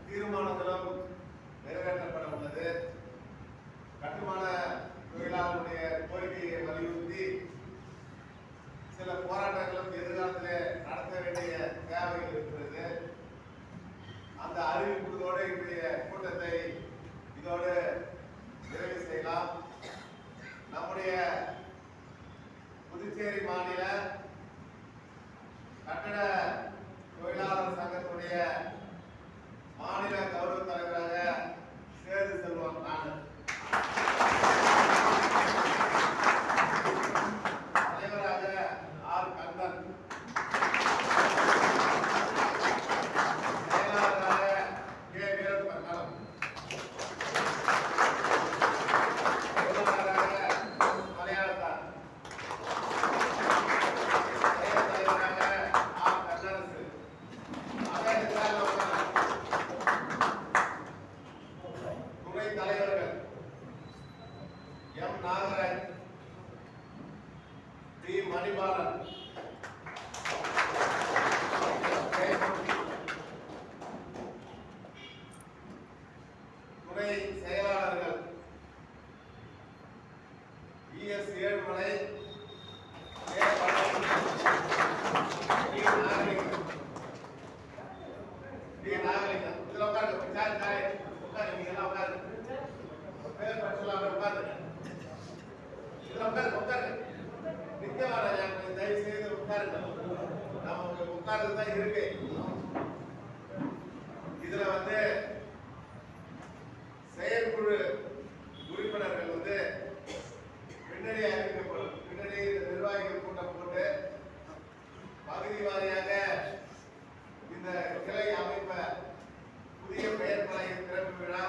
தீர்மானங்களும் நிறைவேற்றப்பட உள்ளது. கட்டுமான தொழிலாளர்களுடைய கோரிக்கையை வலியுறுத்தி சில போராட்டங்களும் எதிர்காலத்தில் நடத்த வேண்டிய தேவைகள் இருக்கிறது. அந்த அறிவிப்புகளோடு இன்றைய கூட்டத்தை இதோடு நிறைவு செய்யலாம். நம்முடைய புதுச்சேரி மாநில கட்டட தொழிலாளர் சங்கத்துடைய மாநில கௌரவ தலைவராக சேது செல்வம் நான், தலைவராக ஆர் கந்தன், செயலாளராக கே வீரப்பன், பொருளாளராக மலையாளத்தான், தலைவராக ஆர் கண்ணரசு, துணை தலைவர்கள் எம் நாகராஜ், டி மணிபாலன், துணை செயலாளர்கள் ES ஏழுமலை, நாகலிங்கம். இதுல உட்காருங்க, உட்காரு, நீங்க எல்லாம் உட்காரு. பேர் பச்சலாக உட்காருங்க. இதுல உட்காரு. நிக்க வர தயவு செய்து உட்காருங்க. நம்ம உட்கார்ந்து தான் இருக்கு. இதுல செயற்குழு உறுப்பினர்கள் பின்னணி அறிவிக்கப்படும். பின்னணி நிர்வாகிகள் கூட்டம் போட்டு பகுதி வாரியாக இந்த கிளை அமைப்ப புதிய பெயர் பலகை திறப்பு விழா,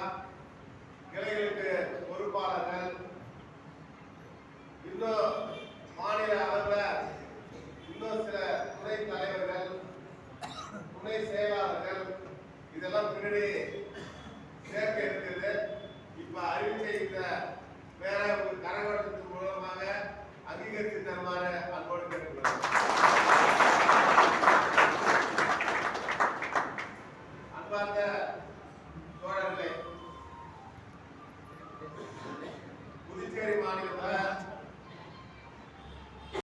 கிளைகளுக்கு பொறுப்பாளர்கள், இன்னும் மாநில அளவில் இன்னும் சில துணை தலைவர்கள், துணை செயலாளர்கள், இதெல்லாம் பின்னாடி சேர்க்க இருக்குது. இப்ப அறிவிச்சை இந்த வேற ஒரு கரகோட்டத்தின் மூலமாக அங்கீகரித்து தருமாறு அன்போடு கேட்டுக்கொள்கிறேன்.